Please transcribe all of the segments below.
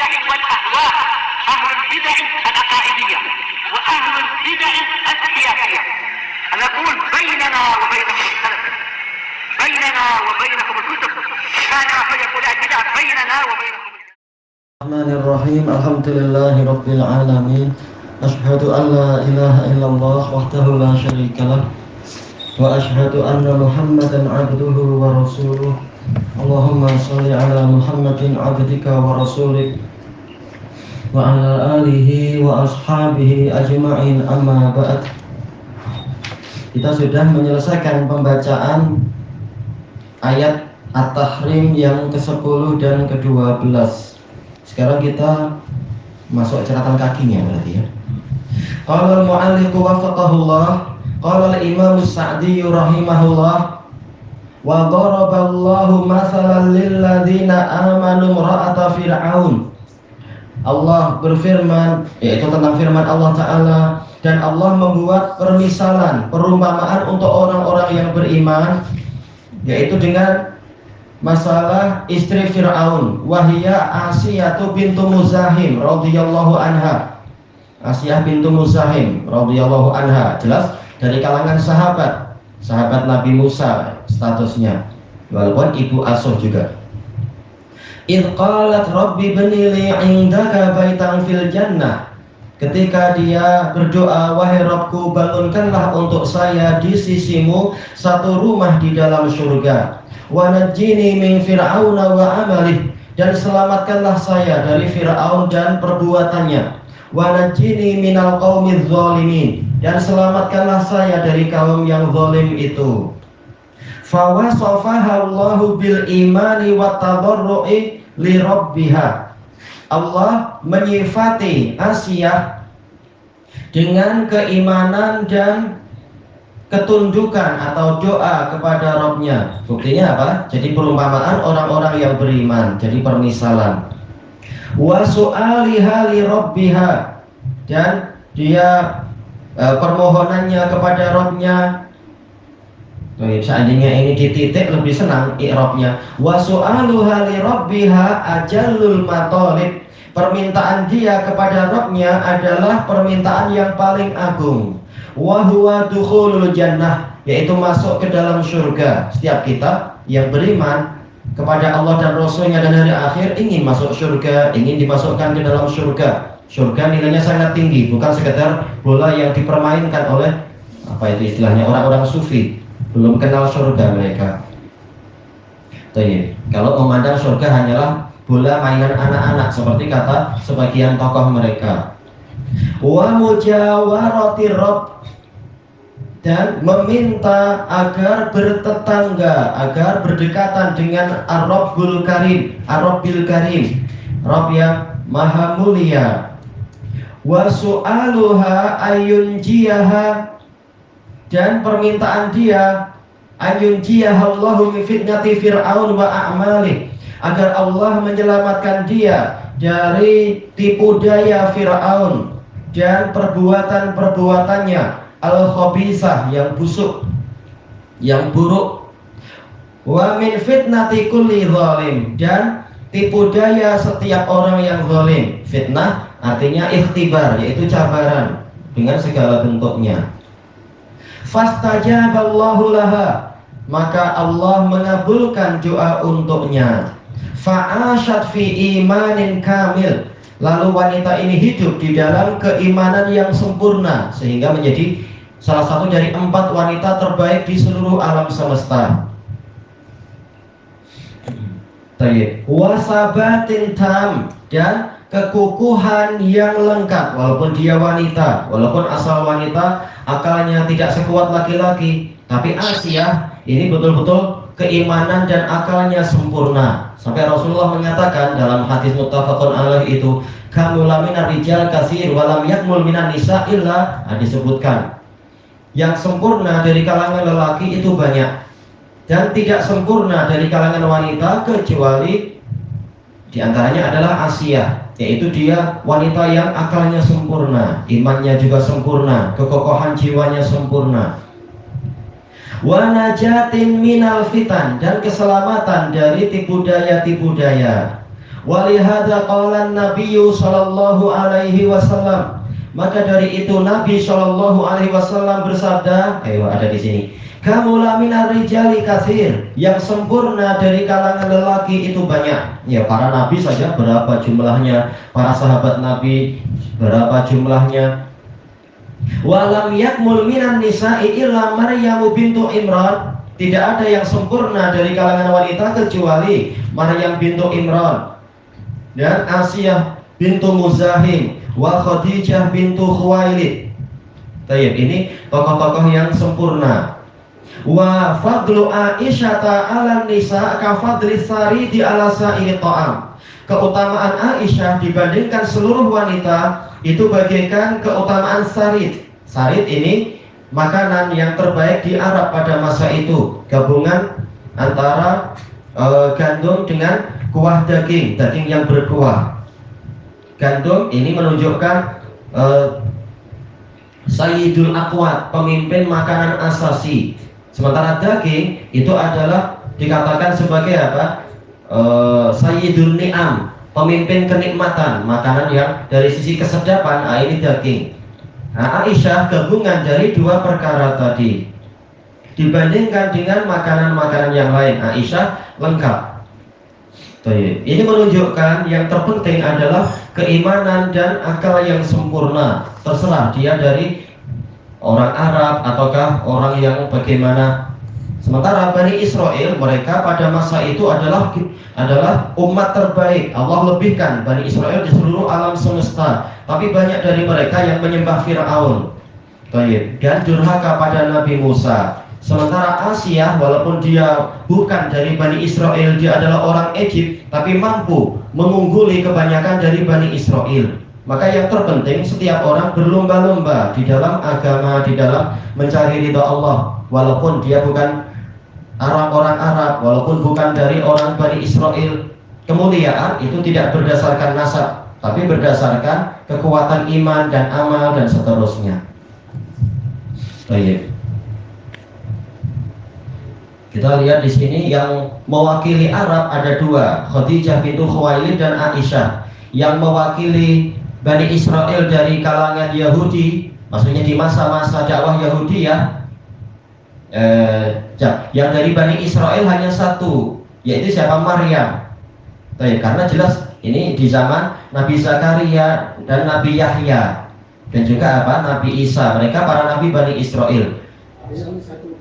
البدع والأهواء، أهل البدع العقائدية وأهل البدع السياسية. نقول بيننا وبينكم السلف، بيننا وبينكم الكتب، كان فيقول البدع بيننا وبينكم. الرحمن الرحيم. الحمد لله رب العالمين. أشهد أن لا إله إلا الله وحده لا شريك له وأشهد أن محمدا عبده ورسوله. اللهم صل على محمد عبدك ورسولك وعلى آله وأصحابه أجمعين. Amma ba'd. Kita sudah menyelesaikan pembacaan ayat At-Tahrim yang ke-10 dan ke-12. Sekarang kita masuk catatan kakinya berarti ya. Qala al-mu'alliq wafaqahullah, qala al-imam as-Sa'di rahimahullah, wa daraballahu mathalan lil ladzina amanu imra'ata fir'aun. Allah berfirman, yaitu tentang firman Allah Ta'ala, dan Allah membuat permisalan, perumpamaan untuk orang-orang yang beriman, yaitu dengan masalah istri Fir'aun, wahia Asiyah bintu Muzahim radhiyallahu anha. Asiyah bintu Muzahim radhiyallahu anha, jelas dari kalangan sahabat Nabi Musa statusnya, walaupun ibu asuh juga. Idh qalat rabbi bni li 'indaka baitan fil jannah. Ketika dia berdoa, wahai Rabbku, bangunkanlah untuk saya di sisimu satu rumah di dalam surga. Wa najjini min fir'auna wa amalih, dan selamatkanlah saya dari Fir'aun dan perbuatannya. Wa najjini minal qaumiz zalimin, dan selamatkanlah saya dari kaum yang zalim itu. Fa wasafaha Allahu bil imani wat tadarru'i li rabbiha. Allah menyifati Asiyah dengan keimanan dan ketundukan atau doa kepada Rabbnya. Buktinya apa? Jadi perumpamaan orang-orang yang beriman, jadi permisalan. Wa su'aliha li rabbiha, dan dia permohonannya kepada Rabbnya. Seandainya ini dititik lebih senang i'rabnya. Wa su'aluha li rabbiha ajallul matalib. Permintaan dia kepada Rabbnya adalah permintaan yang paling agung. Wa huwa dukhulul jannah, yaitu masuk ke dalam surga. Setiap kita yang beriman kepada Allah dan Rasulnya dan hari akhir ingin masuk surga, ingin dimasukkan ke dalam surga. Surga nilainya sangat tinggi, bukan sekedar bola yang dipermainkan oleh apa itu istilahnya orang-orang sufi. Belum kenal surga mereka. Kalau memandang surga hanyalah bola mainan anak-anak, seperti kata sebagian tokoh mereka. Wa mujawarati Rabb, dan meminta agar bertetangga, agar berdekatan dengan Ar-Rabbul Karim, Ar-Rabbil Karim, Rabb yang Maha Mulia. Wa su'aluha ayunjiyaha, dan permintaan dia ayunjiyahallahu min fitnati fir'aun wa a'malih, agar Allah menyelamatkan dia dari tipu daya Fir'aun dan perbuatan-perbuatannya al-khabisah, yang busuk, yang buruk. Wa min fitnati kulli zalim, dan tipu daya setiap orang yang zalim. Fitnah artinya ikhtibar, yaitu cabaran dengan segala bentuknya. Fastajaballahu laha, maka Allah mengabulkan doa untuknya. Fa'asyat fi imanin kamil, lalu wanita ini hidup di dalam keimanan yang sempurna, sehingga menjadi salah satu dari 4 wanita terbaik di seluruh alam semesta. Wasabatin tam, dan kekukuhan yang lengkap. Walaupun dia wanita, walaupun asal wanita, akalnya tidak sekuat laki-laki, tapi Asiyah ini betul-betul keimanan dan akalnya sempurna. Sampai Rasulullah mengatakan dalam hadis muttafaqun alaih itu, kamula minar rijal katsir wa lam yakmul minan nisa illa, disebutkan yang sempurna dari kalangan lelaki itu banyak, dan tidak sempurna dari kalangan wanita kecuali diantaranya adalah Asiyah, yaitu dia wanita yang akalnya sempurna, imannya juga sempurna, kekokohan jiwanya sempurna. Wa najatin minal fitan, dan keselamatan dari tipu daya Walihada qala an-nabiyyu sallallahu alaihi wasallam. Maka dari itu Nabi sallallahu alaihi wasallam bersabda, ada di sini. Kamula minar rijali katsir, yang sempurna dari kalangan lelaki itu banyak. Ya, para nabi saja berapa jumlahnya, para sahabat Nabi berapa jumlahnya. Walam yakmul minan nisa'i illa Maryam bintu Imran, tidak ada yang sempurna dari kalangan wanita kecuali Maryam bintu Imran dan Asiyah bintu Muzahim wa Khadijah bintu Khuwailid. Baik, ini tokoh-tokoh yang sempurna. Wa fadlu Aisyata 'alan nisa ka fadli saridi 'ala sa'iri ta'am. Keutamaan Aisyah dibandingkan seluruh wanita itu bagaikan keutamaan sarid. Sarid ini makanan yang terbaik di Arab pada masa itu, gabungan antara gandum dengan kuah daging yang berkuah. Gandum ini menunjukkan Sayyidul Aqwat, pemimpin makanan asasi. Sementara daging itu adalah dikatakan sebagai apa? Sayyidul Ni'am, pemimpin kenikmatan, makanan yang dari sisi kesedapan, ini daging. Aisyah gabungan dari dua perkara tadi. Dibandingkan dengan makanan-makanan yang lain, Aisyah lengkap. Ini menunjukkan yang terpenting adalah keimanan dan akal yang sempurna. Terserah dia dari orang Arab ataukah orang yang bagaimana. Sementara Bani Israel, mereka pada masa itu adalah umat terbaik. Allah lebihkan Bani Israel di seluruh alam semesta. Tapi banyak dari mereka yang menyembah Fir'aun dan durhaka pada Nabi Musa. Sementara Asiyah, walaupun dia bukan dari Bani Israel, dia adalah orang Egypt, tapi mampu mengungguli kebanyakan dari Bani Israel. Maka yang terpenting setiap orang berlomba-lomba di dalam agama, di dalam mencari ridha Allah, walaupun dia bukan orang Arab, walaupun bukan dari orang Bani Israel. Kemuliaan itu tidak berdasarkan nasab, tapi berdasarkan kekuatan iman dan amal dan seterusnya. Baik. Kita lihat di sini yang mewakili Arab ada dua, Khadijah bintu Khuwailid dan Aisyah. Yang mewakili Bani Israel dari kalangan Yahudi, maksudnya di masa-masa dakwah Yahudi ya. Yang dari Bani Israel hanya satu, yaitu siapa? Maryam. Karena jelas ini di zaman Nabi Zakaria dan Nabi Yahya, dan juga apa? Nabi Isa. Mereka para nabi Bani Israel. Satu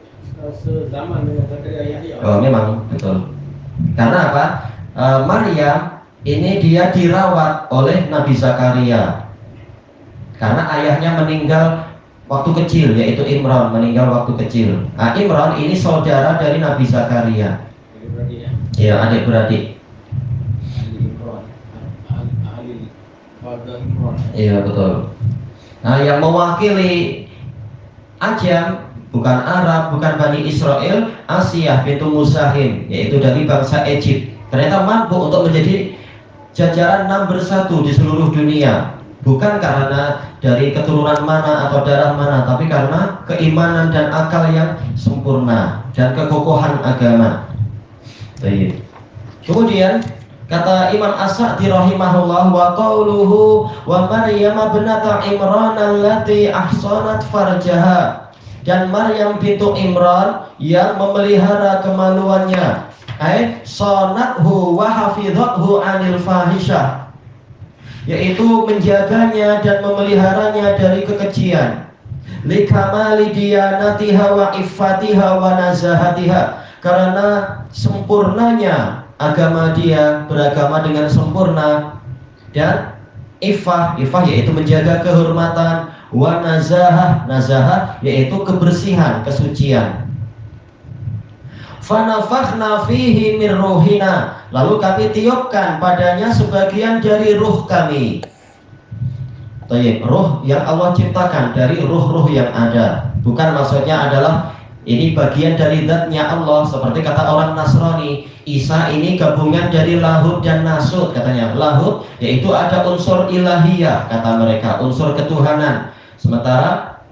sezaman dengan Zakaria Yahya. Oh, memang betul. Karena apa? Maryam ini dia dirawat oleh Nabi Zakaria karena ayahnya meninggal waktu kecil, yaitu Imran, meninggal waktu kecil. Imran ini saudara dari Nabi Zakaria. Iya, adik beradik. Iya, betul. Yang mewakili Ajam bukan Arab, bukan Bani Israel, Asiyah bintu Muzahim, yaitu dari bangsa Egypt. Ternyata mampu untuk menjadi jajaran nomor 1 di seluruh dunia, bukan karena dari keturunan mana atau darah mana, tapi karena keimanan dan akal yang sempurna dan kekokohan agama. Baik. Kemudian kata Imam As-Sa'di rahimahullah, wa qauluhu wa Maryam binata Imran allati ahsanat farjaha, dan Maryam bintu Imran yang memelihara kemaluannya, sonathu wa hafidhathu anil fahisyah, yaitu menjaganya dan memeliharanya dari kekejian. Likamali diyanatiha wa iffatiha wa nazahatiha, karena sempurnanya agama dia, beragama dengan sempurna, dan iffah yaitu menjaga kehormatan, wa nazahah yaitu kebersihan, kesucian. Fanafakhna fihi min ruhina, lalu kami tiupkan padanya sebagian dari ruh kami. Ruh yang Allah ciptakan dari ruh-ruh yang ada, bukan maksudnya adalah ini bagian dari zatnya Allah. Seperti kata orang Nasrani, Isa ini gabungan dari lahud dan nasut, katanya. Lahud yaitu ada unsur ilahiyah, kata mereka, unsur ketuhanan. Sementara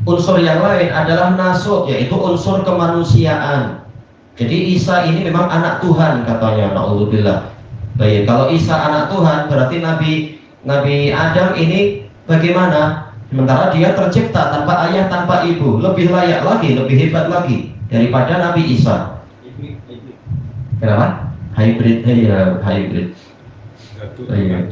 unsur yang lain adalah nasut, yaitu unsur kemanusiaan. Jadi Isa ini memang anak Tuhan, katanya. Na'udzubillah. Baik, kalau Isa anak Tuhan berarti Nabi Adam ini bagaimana? Sementara dia tercipta tanpa ayah, tanpa ibu, lebih layak lagi, lebih hebat lagi daripada Nabi Isa. Kenapa? Hybrid, ya hybrid. Iya.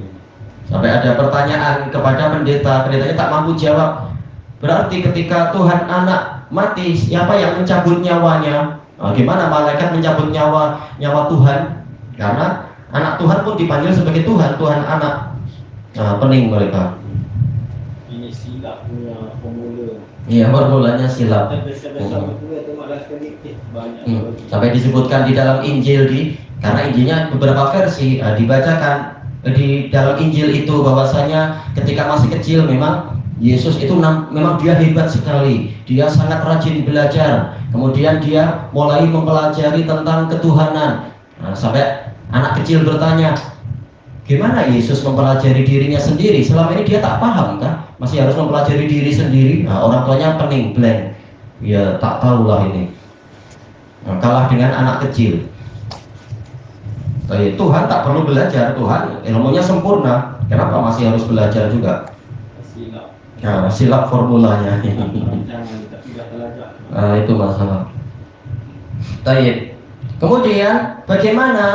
Sampai ada pertanyaan kepada pendetanya tak mampu jawab. Berarti ketika Tuhan anak mati, siapa yang mencabut nyawanya? Gimana malaikat mencabut nyawa Tuhan? Karena anak Tuhan pun dipanggil sebagai Tuhan, Tuhan anak. Pening mereka. Ini silap punya formula. Iya, formulanya silap. Sampai disebutkan di dalam Injil karena Injilnya beberapa versi dibacakan di dalam Injil itu bahwasanya ketika masih kecil memang Yesus itu memang dia hebat sekali, dia sangat rajin belajar, kemudian dia mulai mempelajari tentang ketuhanan. Sampai anak kecil bertanya, gimana Yesus mempelajari dirinya sendiri? Selama ini dia tak paham kan? Masih harus mempelajari diri sendiri. Orang tuanya pening, blank. Ya tak tahulah ini. Kalah dengan anak kecil. Tuhan tak perlu belajar, Tuhan ilmunya sempurna. Kenapa masih harus belajar juga? Silap formulanya. Itu masalah. Kemudian bagaimana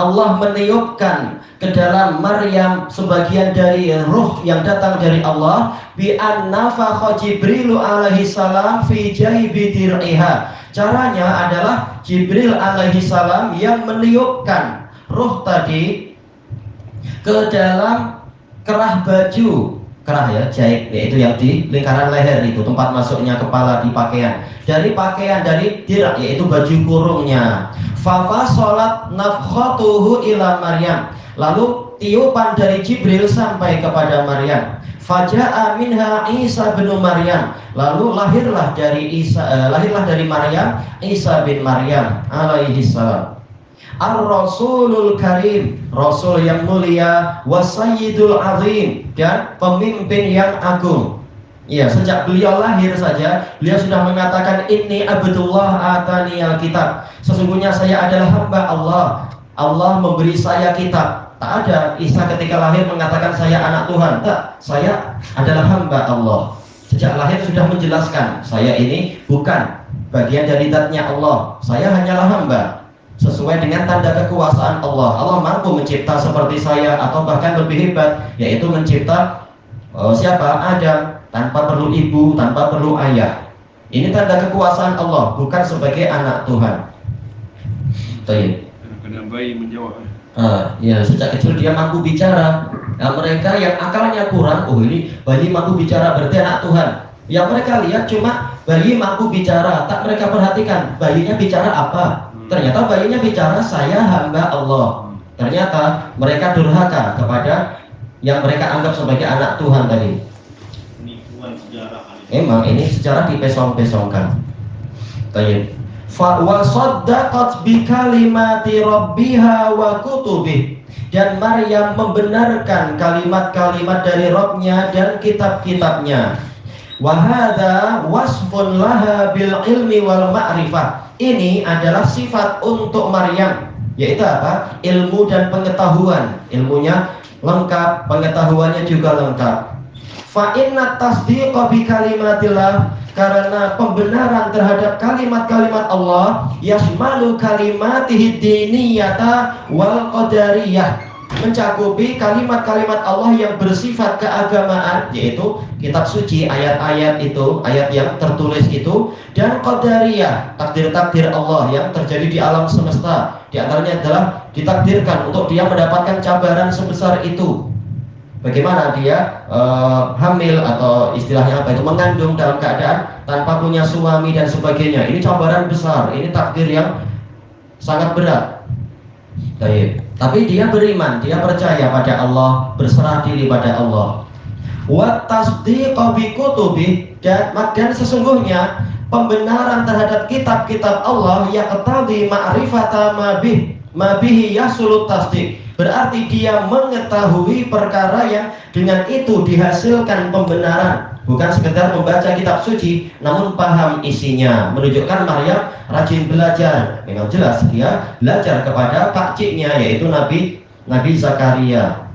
Allah meniupkan ke dalam Maryam sebagian dari ruh yang datang dari Allah, bi annafakha Jibril alaihi salam fi jaybi dir'iha. Caranya adalah Jibril alaihi salam yang meniupkan ruh tadi ke dalam kerah baju, kerah ya, jahit, yaitu yang di lingkaran leher itu tempat masuknya kepala di pakaian. Dari pakaian dari dir', yaitu baju kurungnya. Fafa sholat nafkhatuhu ila Maryam. Lalu tiupan dari Jibril sampai kepada Maryam. Faja'a minha Isa bin Maryam. Lalu lahirlah dari Maryam Isa bin Maryam alaihi salam. Ar-Rasulul Karim, Rasul yang mulia, Wasayyidul Azim, dan pemimpin yang agung. Ya, sejak beliau lahir saja, beliau sudah mengatakan, Inni abdullah atani al-kitab. Sesungguhnya saya adalah hamba Allah. Allah memberi saya kitab. Tak ada Isa ketika lahir mengatakan saya anak Tuhan. Tak, saya adalah hamba Allah. Sejak lahir sudah menjelaskan, saya ini bukan bagian dari zatnya Allah. Saya hanyalah hamba. Sesuai dengan tanda kekuasaan Allah. Allah mampu mencipta seperti saya atau bahkan lebih hebat, yaitu mencipta siapa? Adam, tanpa perlu ibu, tanpa perlu ayah. Ini tanda kekuasaan Allah, bukan sebagai anak Tuhan. Kena bayi menjawab. Ya, sejak kecil dia mampu bicara. Nah, mereka yang akalnya kurang, ini bayi mampu bicara berarti anak Tuhan. Yang mereka lihat cuma bayi mampu bicara, tak mereka perhatikan bayinya bicara apa. Ternyata bayinya bicara, saya hamba Allah. Ternyata mereka durhaka kepada yang mereka anggap sebagai anak Tuhan tadi. Emang ini sejarah dipesong-pesongkan. Fa wa saddaqat bi kalimati rabbiha wa kutubih. Dan Maryam membenarkan kalimat-kalimat dari Rabb-nya dan kitab-kitabnya. Wa hadza wasfun laha bil ilmi wal ma'rifah. Ini adalah sifat untuk Maryam, yaitu apa? Ilmu dan pengetahuan. Ilmunya lengkap, pengetahuannya juga lengkap. Fa inna tasdiqa bi kalimatillah, karena pembenaran terhadap kalimat-kalimat Allah yasmalu kalimatihi diniyata wal qadariyah, mencakupi kalimat-kalimat Allah yang bersifat keagamaan, yaitu kitab suci, ayat-ayat itu, ayat yang tertulis itu, dan qadariyah, takdir-takdir Allah yang terjadi di alam semesta. Di antaranya adalah ditakdirkan untuk dia mendapatkan cabaran sebesar itu. Bagaimana dia hamil atau istilahnya apa itu, mengandung dalam keadaan tanpa punya suami dan sebagainya. Ini cabaran besar, ini takdir yang sangat berat. Tapi dia beriman, dia percaya pada Allah, berserah diri pada Allah. Wa tasdiqa bi kutubi, dan sesungguhnya pembenaran terhadap kitab-kitab Allah yaqtadi ma'rifata ma bihi yasulut tasdiq. Berarti dia mengetahui perkara yang dengan itu dihasilkan pembenaran. bukan sekedar membaca kitab suci, namun paham isinya, menunjukkan Maryam rajin belajar. Memang jelas dia belajar kepada pakciknya, yaitu Nabi Zakaria.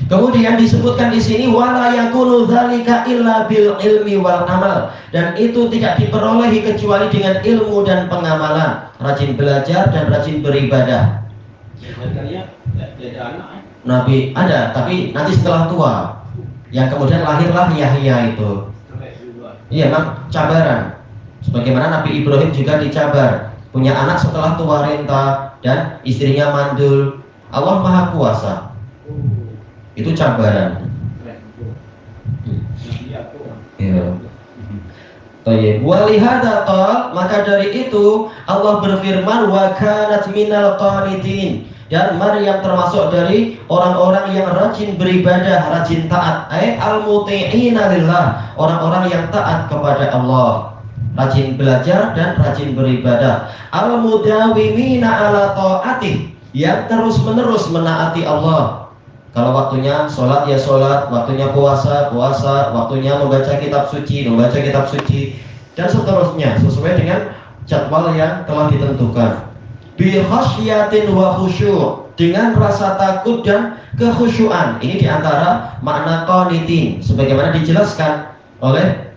Kemudian disebutkan di sini wala yakunu dzalika illa bil ilmi wal amal, dan itu tidak diperolehi kecuali dengan ilmu dan pengamalan, rajin belajar dan rajin beribadah. Nabi ada, tapi nanti setelah tua, yang kemudian lahirlah Yahya itu. Iya, memang cabaran. Sebagaimana Nabi Ibrahim juga dicabar, punya anak setelah tua renta dan istrinya mandul. Allah Maha Kuasa. Itu cabaran. Ya. Walihada qal, maka dari itu Allah berfirman wa kanat minal qanitin, dan Maryam termasuk dari orang-orang yang rajin beribadah, rajin taat, al-muti'ina lillah, orang-orang yang taat kepada Allah, rajin belajar dan rajin beribadah, al-mudawimina ala ta'atih, yang terus-menerus menaati Allah. Kalau waktunya sholat ya sholat, waktunya puasa, waktunya membaca kitab suci, dan seterusnya sesuai dengan jadwal yang telah ditentukan. Bi khasyatin wa khusyu', dengan rasa takut dan kekhusyuan. Ini diantara makna qanitin, sebagaimana dijelaskan oleh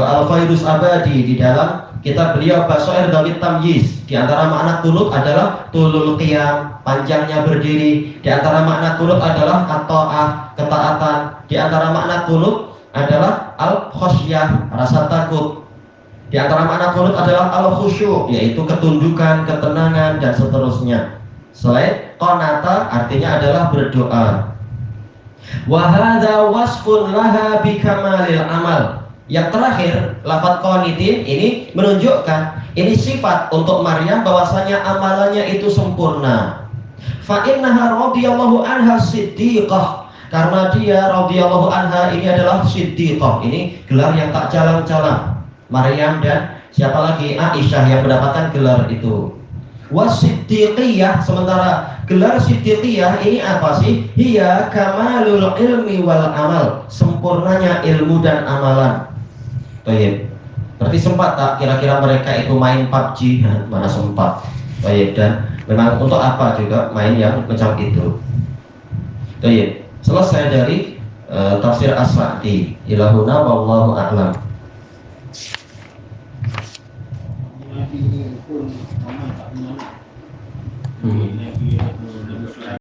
Al-Faidus Abadi di dalam kitab beliau Basair Dawid Tamyiz. Di antara makna qunut adalah tulul qiyam, panjangnya berdiri. Di antara makna qunut adalah at-ta'ah, ketaatan. Di antara makna qunut adalah al-khasyah, rasa takut. Di antara makna qunut adalah al-khusyu', yaitu ketundukan, ketenangan dan seterusnya. Selain qanata artinya adalah berdoa. Wa hadza wasfun laha bi kamalil amal. Yang terakhir, lafaz qanitin ini menunjukkan ini sifat untuk Maryam bahwasanya amalannya itu sempurna. Fa innaha radhiyallahu anha siddiqah, karena dia radhiyallahu anha ini adalah siddiqah. Ini gelar yang tak calang-calang. Maryam dan siapa lagi? Aisyah yang mendapatkan gelar itu. Wasiddiqiyah, sementara gelar siddiqiyah ini apa sih? Hiya kamalul ilmi wal amal, sempurnanya ilmu dan amalan. Baik, berarti sempat tak kira-kira mereka itu main PUBG? Mana sempat. Baik, dan memang untuk apa juga main yang macam itu. Baik, selesai dari tafsir As-Sa'di. Ilahuna wallahu a'lam.